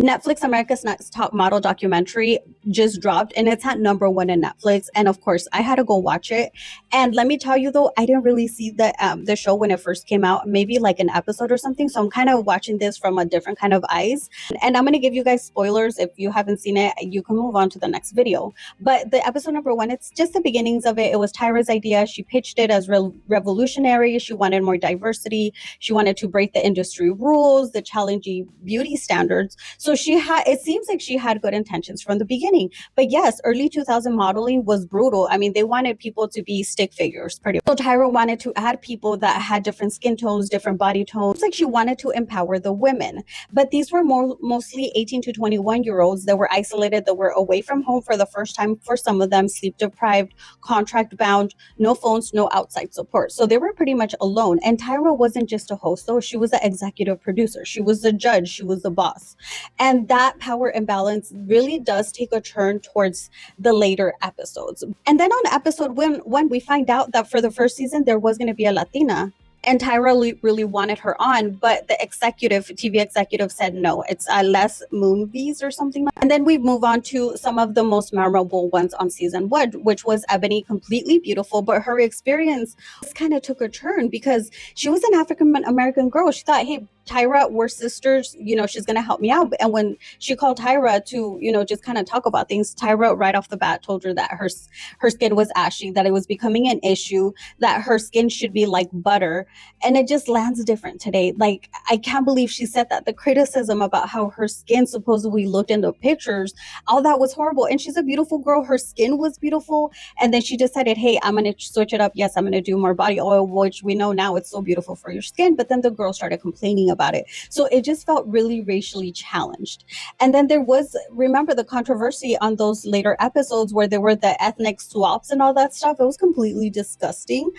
Netflix America's Next Top Model documentary just dropped and it's at #1 in Netflix. And of course, I had to go watch it. And let me tell you though, I didn't really see the show when it first came out, maybe like an episode or something. So I'm kind of watching this from a different kind of eyes. And I'm going to give you guys spoilers. If you haven't seen it, you can move on to the next video. But the episode #1, it's just the beginnings of it. It was Tyra's idea. She pitched it as revolutionary. She wanted more diversity. She wanted to break the industry rules, the challenging beauty standards. So it seems like she had good intentions from the beginning. But yes, early 2000 modeling was brutal. I mean, they wanted people to be stick figures pretty much. So Tyra wanted to add people that had different skin tones, different body tones. It's like she wanted to empower the women. But these were mostly 18 to 21-year-olds that were isolated, that were away from home for the first time for some of them, sleep deprived, contract bound, no phones, no outside support. So they were pretty much alone. And Tyra wasn't just a host, though. She was the executive producer. She was the judge. She was the boss. And that power imbalance really does take a turn towards the later episodes. And then on episode one, we find out that for the first season, there was going to be a Latina. And Tyra really wanted her on, but the TV executive said no, it's less movies or something. And then we move on to some of the most memorable ones on season 1, which was Ebony, completely beautiful, but her experience kind of took a turn because she was an African American girl. She thought, hey, Tyra, we're sisters, she's going to help me out. And when she called Tyra to, just kind of talk about things, Tyra right off the bat told her that her skin was ashy, that it was becoming an issue, that her skin should be like butter. And it just lands different today. Like, I can't believe she said that. The criticism about how her skin supposedly looked in the pictures, all that was horrible. And she's a beautiful girl. Her skin was beautiful. And then she decided, hey, I'm going to switch it up. Yes, I'm going to do more body oil, which we know now it's so beautiful for your skin. But then the girl started complaining about it. So it just felt really racially challenged. And then there was, remember the controversy on those later episodes where there were the ethnic swaps and all that stuff. It was completely disgusting.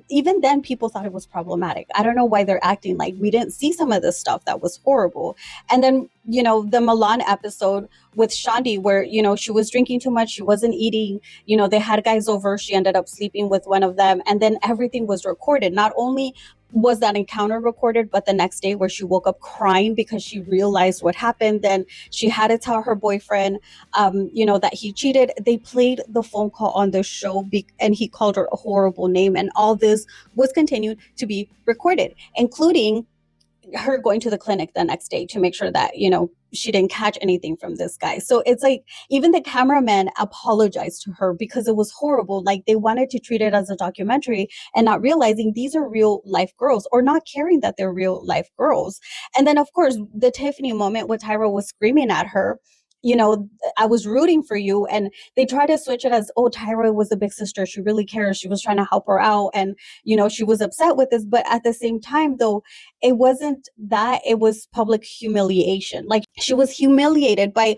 Even then, people thought it was problematic. I don't know why they're acting like we didn't see some of this stuff that was horrible. And then, the Milan episode with Shandi where, she was drinking too much. She wasn't eating, they had guys over. She ended up sleeping with one of them. And then everything was recorded. Not only was that encounter recorded, but the next day where she woke up crying because she realized what happened, then she had to tell her boyfriend, that he cheated. They played the phone call on the show and he called her a horrible name. And all this was continued to be recorded, including her going to the clinic the next day to make sure that, she didn't catch anything from this guy. So it's like even the cameraman apologized to her because it was horrible. Like they wanted to treat it as a documentary and not realizing these are real life girls or not caring that they're real life girls. And then of course the Tiffany moment where Tyra was screaming at her, I was rooting for you. And they try to switch it as, oh, Tyra was a big sister. She really cares. She was trying to help her out. And, she was upset with this. But at the same time, though, it wasn't that. It was public humiliation. Like she was humiliated by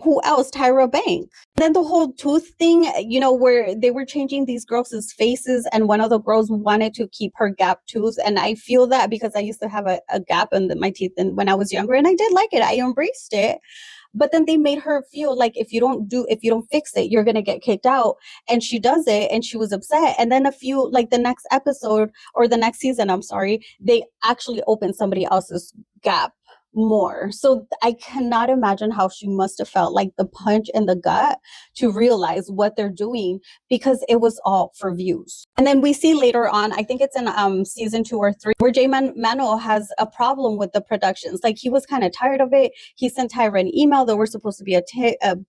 who else? Tyra Banks. Then the whole tooth thing, where they were changing these girls' faces and one of the girls wanted to keep her gap tooth. And I feel that because I used to have a gap in my teeth when I was younger and I did like it. I embraced it. But then they made her feel like if you don't fix it, you're going to get kicked out. And she does it and she was upset. And then the next episode or the next season, I'm sorry, they actually opened somebody else's gap more. So I cannot imagine how she must have felt, like the punch in the gut to realize what they're doing because it was all for views. And then we see later on, I think it's in season 2 or 3, where Jay Manuel has a problem with the productions. Like he was kind of tired of it. He sent Tyra an email that we're supposed to be a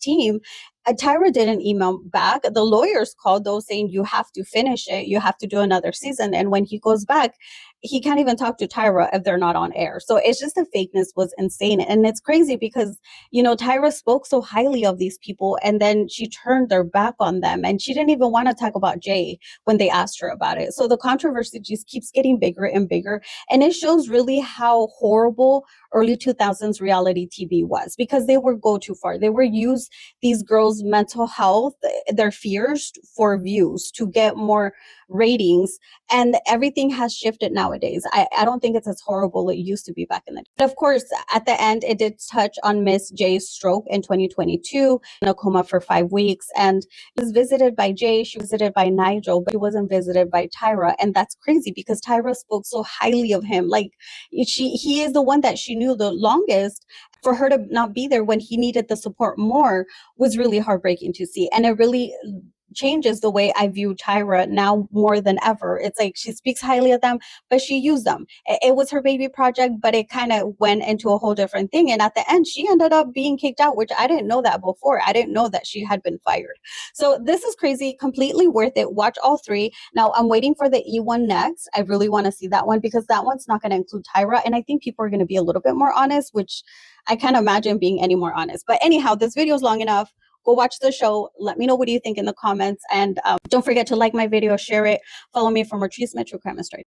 team. Tyra didn't email back. The lawyers called though saying you have to finish it. You have to do another season. And when he goes back, he can't even talk to Tyra if they're not on air. So it's just the fakeness was insane. And it's crazy because, Tyra spoke so highly of these people and then she turned their back on them. And she didn't even want to talk about Jay when they asked her about it. So the controversy just keeps getting bigger and bigger. And it shows really how horrible early 2000s reality TV was because they would go too far. They would use these girls' mental health, their fears for views to get more ratings, and everything has shifted nowadays. I don't think it's as horrible it used to be back in the day. But of course, at the end, it did touch on Miss J's stroke in 2022, in a coma for 5 weeks. And she was visited by Jay, she was visited by Nigel, but she wasn't visited by Tyra. And that's crazy because Tyra spoke so highly of him. Like he is the one that she knew the longest. For her to not be there when he needed the support more was really heartbreaking to see. And it really changes the way I view Tyra now more than ever. It's like she speaks highly of them, but she used them. It was her baby project, but it kind of went into a whole different thing. And at the end, she ended up being kicked out, which I didn't know that before. I didn't know that she had been fired. So this is crazy, completely worth it. Watch all three. Now I'm waiting for the E1 next. I really want to see that one because that one's not going to include Tyra. And I think people are going to be a little bit more honest, which I can't imagine being any more honest. But anyhow, this video is long enough. Go watch the show. Let me know what you think in the comments. And don't forget to like my video, share it, follow me for more True Crime and Stories.